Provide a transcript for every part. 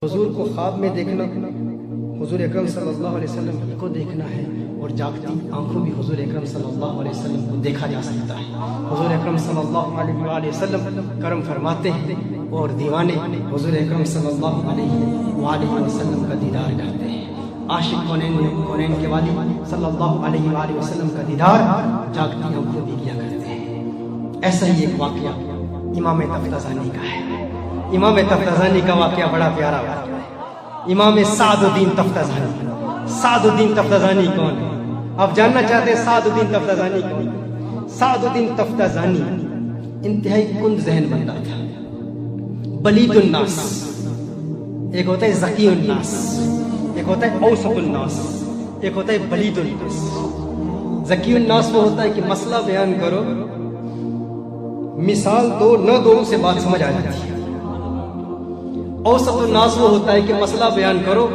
حضور کو خواب میں دیکھنا، حضور اکرم صلی اللہ علیہ وسلم کو دیکھنا ہے، اور جاگتی آنکھوں بھی حضور اکرم صلی اللہ علیہ وسلم کو دیکھا جا سکتا ہے۔ حضور اکرم صلی اللہ علیہ وآلہ وسلم کرم فرماتے ہیں اور دیوانے حضور اکرم صلی اللہ علیہ وآلہ وسلم کا دیدار کرتے ہیں۔ عاشق کونین کے والی صلی اللہ علیہ وآلہ وسلم کا دیدار جاگتی آنکھوں بھی کیا کرتے ہیں۔ ایسا ہی ایک واقعہ امام تفتزانی کا ہے۔ امام تفتزانی کا واقعہ بڑا پیارا واقعہ ہے۔ امام سعد الدین تفتزانی۔ سعد الدین تفتزانی کون ہے؟ آپ جاننا چاہتے ہیں سعد الدین تفتزانی کون ہے؟ سعد الدین تفتزانی انتہائی کند ذہن بندہ تھا، بلید الناس۔ ایک ہوتا ہے ذکی الناس، ایک ہوتا ہے اوسط الناس، ایک ہوتا ہے بلید الناس۔ ذکی الناس وہ ہوتا ہے کہ مسئلہ بیان کرو، مثال دو نہ دو سے بات سمجھ آ جاتی ہے۔ اوسط الناس وہ ہوتا ہے کہ مسئلہ بیان کرو،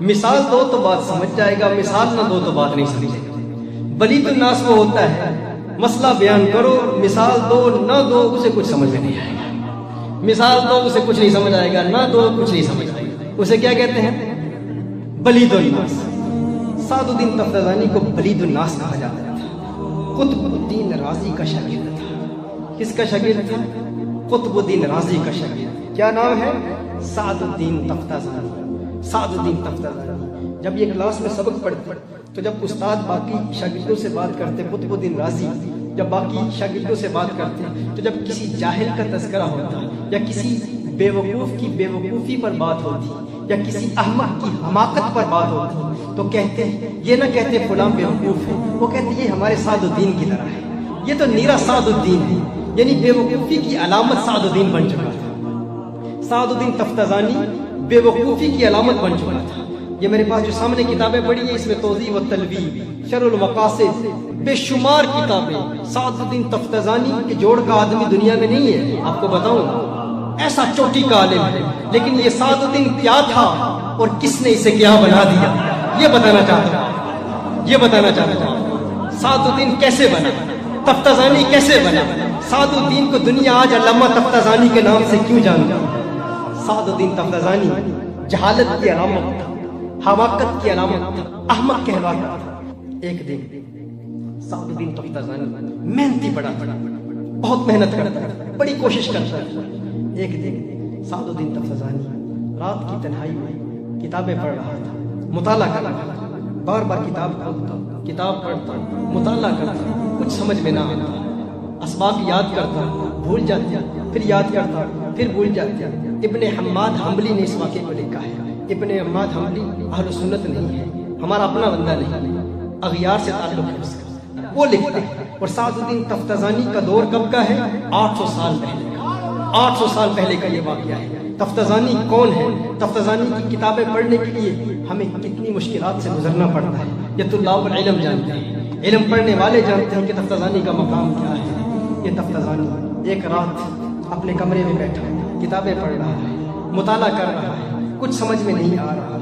مثال دو تو بات سمجھ جائے گا، مثال نہ دو تو بات نہیں سمجھے گا۔ بلید الناس وہ ہوتا ہے مسئلہ بیان کرو، مثال دو نہ دو اسے کچھ سمجھ میں نہیں آئے گا، مثال دو اسے کچھ نہیں سمجھ آئے گا، نہ دو کچھ نہیں سمجھ آئے گا۔ اسے کیا کہتے ہیں؟ بلید الناس۔ سعد الدین تفتزانی کو بلید الناس کہا جاتا تھا۔ قطب الدین رازی کا شاگرد تھا۔ کس کا شاگرد تھا؟ قطب الدین رازی کا شاگرد۔ کیا نام ہے؟ سعد الدین تفتزانی۔ سعد الدین تفتزانی جب یہ کلاس میں سبق پڑھتے تو جب استاد باقی شاگردوں سے بات کرتے، قطب الدین رازی جب باقی شاگردوں سے بات کرتے تو جب کسی جاہل کا تذکرہ ہوتا یا کسی بے وقوف کی بے وقوفی پر بات ہوتی یا کسی احمق کی حماقت پر بات ہوتی تو کہتے یہ نہ کہتے فلاں بے وقوف ہے، وہ کہتے یہ ہمارے سعد الدین کی طرح ہے، یہ تو نیرا سعد الدین ہے، یعنی بے وقوفی کی علامت سعد الدین بن چکا تھا۔ سعد الدین تفتزانی بے وقوفی کی علامت بن چکا تھا۔ یہ میرے پاس جو سامنے کتابیں پڑھی ہیں اس میں توضیح و تلویح، شرح المقاصد، بے شمار کتابیں۔ سعد الدین تفتزانی کے جوڑ کا آدمی دنیا میں نہیں ہے، آپ کو بتاؤں، ایسا چوٹی کا عالم ہے، لیکن یہ سعد الدین کیا تھا اور کس نے اسے کیا بنا دیا، یہ بتانا چاہتا ہوں، یہ بتانا چاہتا ہوں۔ سعد الدین کیسے بنا، تفتزانی کیسے بنا، سعد الدین کو دنیا آج علامہ تفتزانی کے نام سے کیوں جانتی ہے؟ سعد الدین تفتزانی جہالت کی علامت تھا، حماقت کی علامت تھا، احمق کہلاتا تھا۔ ایک دن سعد الدین تفتزانی محنتی پڑا تھا، بہت محنت کرتا تھا، بڑی کوشش کرتا تھا۔ ایک دن سعد الدین تفتزانی رات کی تنہائی میں کتابیں پڑھ رہا تھا، مطالعہ کر رہا تھا، بار بار کتاب کھولتا، کتاب پڑھتا، مطالعہ کرتا، کچھ سمجھ میں نہ آتا، اسباق یاد کرتا، بھول جاتا، پھر یاد کرتا، پھر بھول جاتا۔ ابن حماد حنبلی نے اس واقعے کو لکھا ہے۔ ابن حماد حنبلی اہل سنت نہیں ہے، ہمارا اپنا بندہ نہیں ہے، اغیار سے تعلق ہے اس کا، وہ لکھتا ہے۔ اور سعد الدین تفتزانی کا دور کب کا ہے؟ 800 سال پہلے کا، 800 سال پہلے کا یہ واقعہ ہے۔ تفتزانی کون ہے؟ تفتزانی کی کتابیں پڑھنے کے لیے ہمیں کتنی مشکلات سے گزرنا پڑتا ہے، یہ طلاب العلم جانتے ہیں، علم پڑھنے والے جانتے ہیں کہ تفتزانی کا مقام کیا ہے۔ یہ تفتزانی ایک رات اپنے کمرے میں بیٹھا کتابیں پڑھ رہا ہے، مطالعہ کر رہا ہے، کچھ سمجھ میں نہیں آ رہا،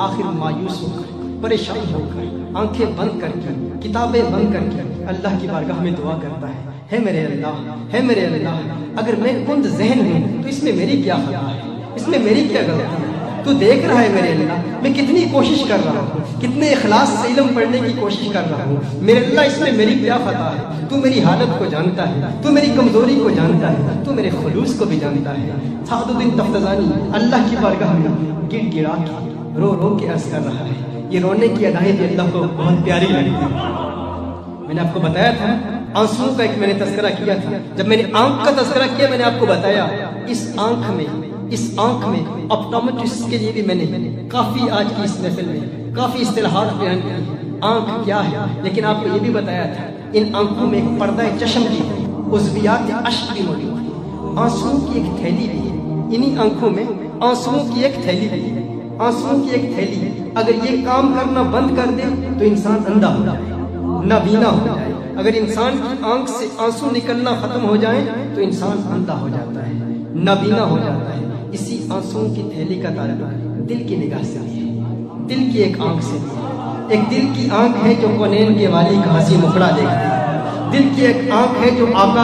آخر مایوس ہو کر، پریشان ہو کر، آنکھیں بند کر کے، کتابیں بند کر کے اللہ کی بارگاہ میں دعا کرتا ہے، ہے میرے اللہ، ہے میرے اللہ، اگر میں کند ذہن ہوں تو اس میں میری کیا خطا ہے، اس میں میری کیا غلطی ہے، تو دیکھ رہا ہے میرے اللہ، میں کتنی کوشش کر رہا ہوں، کتنے اخلاص سے علم پڑھنے کی کوشش کر رہا ہوں، میرے اللہ اس میں میری کیا خطا ہے، تو میری حالت کو جانتا ہے، تو میری کمزوری کو جانتا ہے، تو میرے خلوص کو بھی جانتا ہے۔ سعد الدین تفتزانی اللہ کی بارگاہ میں گڑ گڑا کے رو رو کے عرض کر رہا ہے۔ یہ رونے کی ادائیں بھی اللہ کو بہت پیاری لگتی ہیں۔ میں نے آپ کو بتایا تھا آنسوؤں کا ایک میں نے تذکرہ کیا تھا، جب میں نے آنکھ کا تذکرہ کیا میں نے آپ کو بتایا اس آنکھ میں آپٹومیٹرسٹ کے لیے بھی میں نے کافی آج کی اس محفل میں کافی اصطلاحات بیان کی، آنکھ کیا ہے، لیکن آپ کو یہ بھی بتایا تھا ان آنکھوں میں ایک پردہ چشم بھی ہے، عضویات اشک بھی موجود ہے، آنسوؤں کی ایک تھیلی بھی ہے، انہی آنکھوں میں آنسوؤں کی ایک تھیلی بھی ہے، آنسوؤں کی ایک تھیلی، اگر یہ کام کرنا بند کر دے تو انسان اندھا ہو جائے، نابینا ہو جائے، اگر انسان کی آنکھ سے آنسو نکلنا ختم ہو جائے تو انسان اندھا ہو جاتا ہے، نابینا ہو جاتا ہے۔ اسی آنسوؤں کی تھیلی کا تعلق دل کی نگاہ سے ہے، دل کی ایک آنکھ سے ہے۔ ایک دل کی آنکھ ہے جو کونین کے والی کا حسین مکھڑا دیکھتی ہے، دل کی ایک آنکھ ہے جو آقا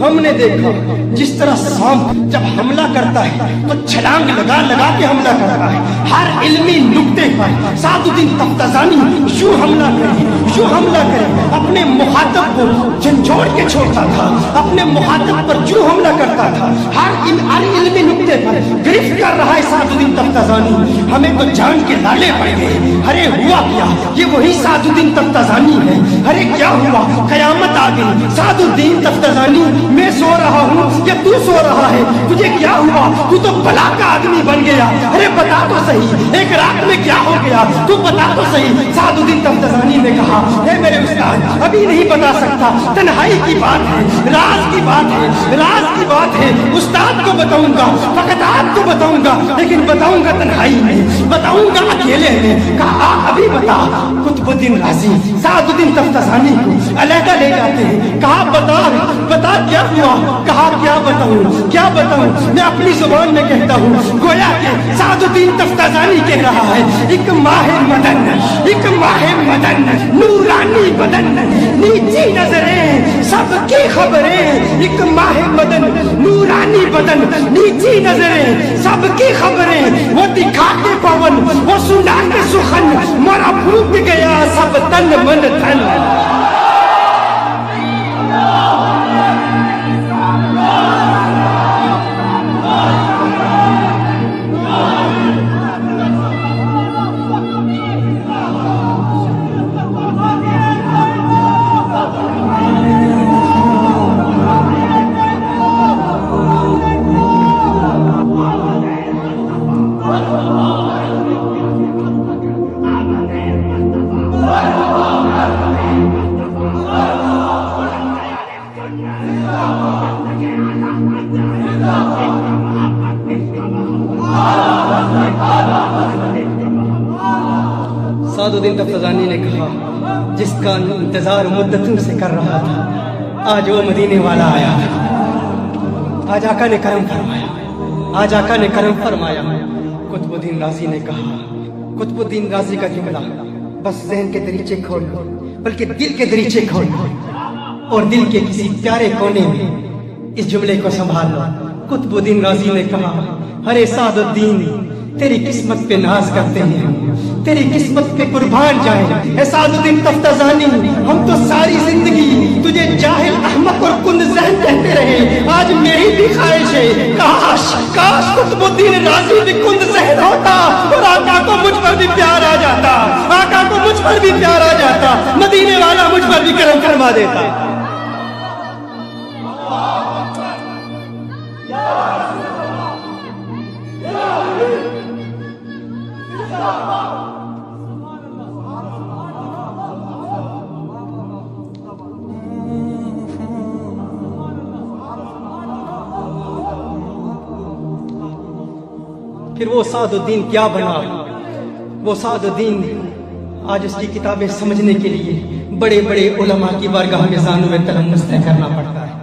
ہم نے دیکھا جس طرح سانپ جب حملہ کرتا ہے تو چھلانگ لگا لگا کے حملہ کرتا ہے، ہر علمی نقطے پر سعد الدین تفتازانی یوں حملہ کرے اپنے مخاطب کو جھنجھوڑ کے چھوڑتا تھا، اپنے مخاطب پر یوں حملہ کرتا تھا، ہر علمی نقطے پر گرفت کر رہا ہے سعد الدین تفتازانی۔ ہمیں تو جان کے لالے پڑ گئے، ارے ہوا کیا، یہ وہی سعد الدین تفتازانی ہے، ارے کیا ہوا، قیامت آ گئی۔ سعد الدین تفتازانی میں سو رہا ہوں یا تو سو رہا ہے، تجھے کیا ہوا، تو تو بلا کا آدمی بن گیا، ارے بتا تو صحیح ایک رات میں کیا ہو گیا، تو بتا تو صحیح۔ سعد الدین تفتازانی نے کہا اے میرے استاد ابھی نہیں بتا سکتا، تنہائی کی بات ہے، راز کی بات ہے، استاد کو بتاؤں گا، فقط آپ کو بتاؤں گا، لیکن بتاؤں گا تنہائی میں، بتاؤں گا اکیلے میں۔ کہا ابھی بتا۔ قطب الدین رازی سعد الدین تفتازانی کو علیحدہ لے جاتے ہیں، کہا بتا کیا ہوا، کہا کیا بتاؤں، میں اپنی زبان میں کہتا ہوں، گویا کہ سعد الدین تفتازانی کہہ رہا ہے، ایک ماہ مدن نورانی بدن، نیچی نظریں سب کی خبریں، ایک ماہ مدن نورانی بدن، نیچی نظریں سب کی خبریں، وہ دکھا کے پون، وہ سنا کے سخن، مرا پھوٹ گیا سب تن من دھن۔ سعد الدین تفتازانی نے کہا جس کا انتظار مدتوں سے کر رہا تھا، آج وہ مدینے والا آیا، آج آقا نے کرم فرمایا، قطب الدین رازی نے کہا، قطب الدین رازی کا جملہ بس ذہن کے دریچے کھول بلکہ دل کے دریچے کھول اور دل کے کسی پیارے کونے میں اس جملے کو سنبھال لو۔ قطب الدین رازی نے کہا ارے سعد الدین تیری قسمت پہ ناز کرتے ہیں، تیری قسمت پہ قربان جائیں۔ اے سعد الدین تفتازانی ہم تو ساری زندگی تجھے جاہل احمق اور کند ذہن کہتے رہے، آج میری بھی خواہش ہے کاش قطب الدین رازی بھی کند ذہن ہوتا اور آقا کو مجھ پر بھی پیار آ جاتا، مدینے والا مجھ پر بھی کرم فرما دیتا۔ پھر وہ سعد الدین کیا بنا؟ وہ سعد الدین آج اس کی کتابیں سمجھنے کے لیے بڑے بڑے علماء کی بارگاہ میں زانو میں تلمس طے کرنا پڑتا ہے۔